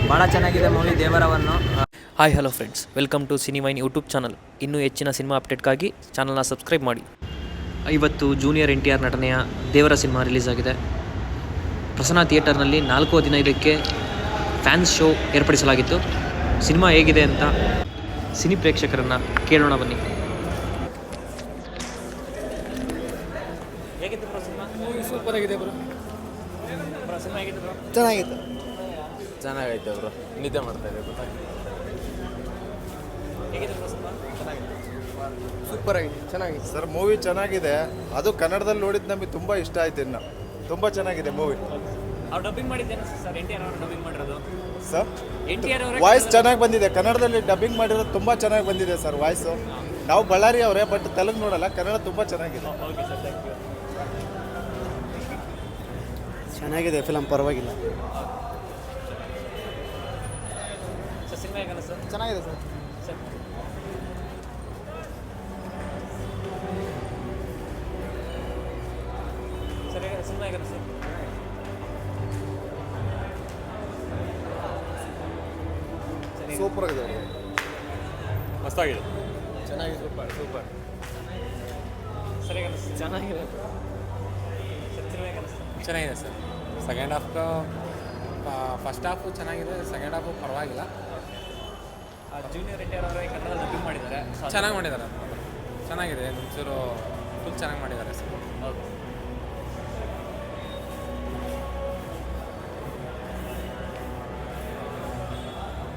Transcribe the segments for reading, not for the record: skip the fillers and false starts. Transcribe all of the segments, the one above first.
ಭಾಳ ಚೆನ್ನಾಗಿದೆ ಮೂವಿ ದೇವರವನ್ನು. Hi hello friends, welcome to Cinemine YouTube channel. ಇನ್ನೂ ಹೆಚ್ಚಿನ ಸಿನಿಮಾ ಅಪ್ಡೇಟ್ಗಾಗಿ ಚಾನಲ್ನ ಸಬ್ಸ್ಕ್ರೈಬ್ ಮಾಡಿ. ಇವತ್ತು ಜೂನಿಯರ್ NTR ನಟನೆಯ ದೇವರ ಸಿನಿಮಾ ರಿಲೀಸ್ ಆಗಿದೆ. ಪ್ರಸನ್ನ ಥಿಯೇಟರ್ನಲ್ಲಿ 4-15ಕ್ಕೆ ಫ್ಯಾನ್ಸ್ ಶೋ ಏರ್ಪಡಿಸಲಾಗಿತ್ತು. ಸಿನಿಮಾ ಹೇಗಿದೆ ಅಂತ ಸಿನಿ ಪ್ರೇಕ್ಷಕರನ್ನು ಕೇಳೋಣ ಬನ್ನಿ. ಹೇಗಿತ್ತು ಬ್ರೋ ಸಿನಿಮಾ? ಸೂಪರ್ ಆಗಿದೆ ಬ್ರೋ. ಸಿನಿಮಾ ಹೇಗಿತ್ತು ಬ್ರೋ? ಚೆನ್ನಾಗೈತೆ ಬ್ರೋ. ನಿದ್ದೆ ಮಾಡ್ತಾ ಇದೆ ಬ್ರೋ. ಹೇಗಿತ್ತು ಬ್ರೋ ಸಿನಿಮಾ? ಸೂಪರ್ ಆಗಿದೆ, ಚೆನ್ನಾಗಿದೆ ಸರ್. ಮೂವಿ ಚೆನ್ನಾಗಿದೆ. ಅದು ಕನ್ನಡದಲ್ಲಿ ನೋಡಿದ್ದು ನಮಗೆ ತುಂಬ ಇಷ್ಟ ಆಯ್ತು. ಇನ್ನು ತುಂಬ ಚೆನ್ನಾಗಿದೆ ಮೂವಿ. ಅವ್ರು ಡಬ್ಬಿಂಗ್ ಮಾಡಿದ್ದೇನೆ ಸರ್, NTR ಅವರು ಡಬ್ಬಿಂಗ್ ಮಾಡಿರೋದು ಸರ್. NTR ಅವರೇ ವಾಯ್ಸ್ ಚೆನ್ನಾಗಿ ಬಂದಿದೆ. ಕನ್ನಡದಲ್ಲಿ ಡಬ್ಬಿಂಗ್ ಮಾಡಿರೋದು ತುಂಬ ಚೆನ್ನಾಗಿ ಬಂದಿದೆ ಸರ್ ವಾಯ್ಸು. ನಾವು ಬಳ್ಳಾರಿ ಅವರೇ, ಬಟ್ ತೆಲುಗು ನೋಡಲ್ಲ. ಕನ್ನಡ ತುಂಬ ಚೆನ್ನಾಗಿದೆ. Okay sir, thank you. ಚೆನ್ನಾಗಿದೆ ಫಿಲಮ್, ಪರವಾಗಿಲ್ಲ. ಸರ್ ಸಿನಿಮಾ ಹೇಗಲ್ಲ ಸರ್? ಚೆನ್ನಾಗಿದೆ ಸರ್. ಸರ್ ಸರ್ ಹೇಗೆ ಸಿನಿಮಾ ಹೇಗಲ್ಲ ಸರ್? ಸೂಪರ್ ಆಗಿದೆ. ಮಸ್ತಾಗಿದೆ. ಚೆನ್ನಾಗಿದೆ. ಸೂಪರ್. ಸರ್ ಹೇಗಲ್ಲ ಸರ್? ಚೆನ್ನಾಗಿದೆ. ಸರ್ ಸಿನಿಮಾ ಹೇಗಲ್ಲ ಸರ್? ಚೆನ್ನಾಗಿದೆ sir. Second half, first half ಚೆನ್ನಾಗಿದೆ, ಸೆಕೆಂಡ್ ಹಾಫು ಪರವಾಗಿಲ್ಲ. ಜೂನಿಯರ್ NTR ಅವರೇ ಕನ್ನಡ ಡಬ್ಬಿಂಗ್ ಮಾಡಿದ್ದಾರೆ. ಚೆನ್ನಾಗಿ ಮಾಡಿದ್ದಾರೆ. ಚೆನ್ನಾಗಿದೆ. ಒಂಚೂರು ಫುಲ್ ಚೆನ್ನಾಗಿ ಮಾಡಿದ್ದಾರೆ ಸರ್. ಹೌದು.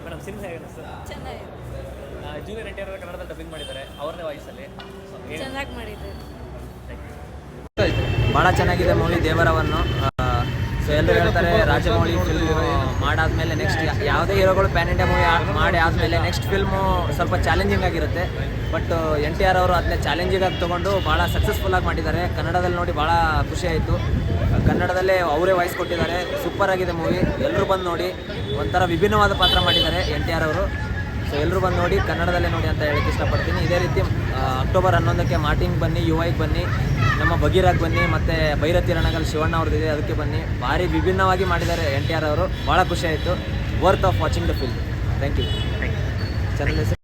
ಮೇಡಮ್ ಸಿನಿಮಾ ಹೇಗಿದೆ ಸರ್? ಚೆನ್ನಾಗಿದೆ, ಜೂನಿಯರ್ NTR ಅವರೇ ಕನ್ನಡದಲ್ಲಿ ಡಬ್ಬಿಂಗ್ ಮಾಡಿದ್ದಾರೆ, ಅವ್ರನ್ನೇ ವಾಯ್ಸಲ್ಲಿ. ಚೆನ್ನಾಗಿ ಮಾಡಿದ್ದಾರೆ. ಭಾಳ ಚೆನ್ನಾಗಿದೆ ಮೂವಿ ದೇವರವನ್ನು. ಸೊ ಎಲ್ಲರೂ ಹೇಳ್ತಾರೆ ರಾಜಮೌಳಿ ಫಿಲ್ಮ್ ಮಾಡಾದ್ಮೇಲೆ ನೆಕ್ಸ್ಟ್ ಯಾವುದೇ ಹೀರೋಗಳು ಪ್ಯಾನ್ ಇಂಡಿಯಾ ಮೂವಿ ಮಾಡಿ ಆದಮೇಲೆ ನೆಕ್ಸ್ಟ್ ಫಿಲ್ಮು ಸ್ವಲ್ಪ ಚಾಲೆಂಜಿಂಗ್ ಆಗಿರುತ್ತೆ. ಬಟ್ NTR ಅವರು ಅದನ್ನೇ ಚಾಲೆಂಜಿಂಗಾಗಿ ತೊಗೊಂಡು ಭಾಳ ಸಕ್ಸಸ್ಫುಲ್ಲಾಗಿ ಮಾಡಿದ್ದಾರೆ. ಕನ್ನಡದಲ್ಲಿ ನೋಡಿ ಭಾಳ ಖುಷಿ ಆಯಿತು. ಕನ್ನಡದಲ್ಲೇ ಅವರೇ ವಾಯ್ಸ್ ಕೊಟ್ಟಿದ್ದಾರೆ. ಸೂಪರ್ ಆಗಿದೆ ಮೂವಿ. ಎಲ್ಲರೂ ಬಂದು ನೋಡಿ. ಒಂಥರ ವಿಭಿನ್ನವಾದ ಪಾತ್ರ ಮಾಡಿದ್ದಾರೆ NTR ಅವರು. ಸೊ ಎಲ್ಲರೂ ಬಂದು ನೋಡಿ, ಕನ್ನಡದಲ್ಲೇ ನೋಡಿ ಅಂತ ಹೇಳಕ್ಕೆ ಇಷ್ಟಪಡ್ತೀನಿ. ಇದೇ ರೀತಿ ಅಕ್ಟೋಬರ್ 11ಕ್ಕೆ ಮಾರ್ಟಿಂಗ್ ಬನ್ನಿ, UIಗೆ ಬನ್ನಿ, ನಮ್ಮ ಬಗೀರಾಗೆ ಬನ್ನಿ, ಮತ್ತು ಭೈರತಿ ರಣಗಲ್ ಶಿವಣ್ಣ ಅವ್ರದ್ದಿದೆ, ಅದಕ್ಕೆ ಬನ್ನಿ. ಭಾರಿ ವಿಭಿನ್ನವಾಗಿ ಮಾಡಿದ್ದಾರೆ NTR ಅವರು. ಭಾಳ ಖುಷಿ ಆಯಿತು. Worth of watching the film. Thank you. Channel ಹೆಸರು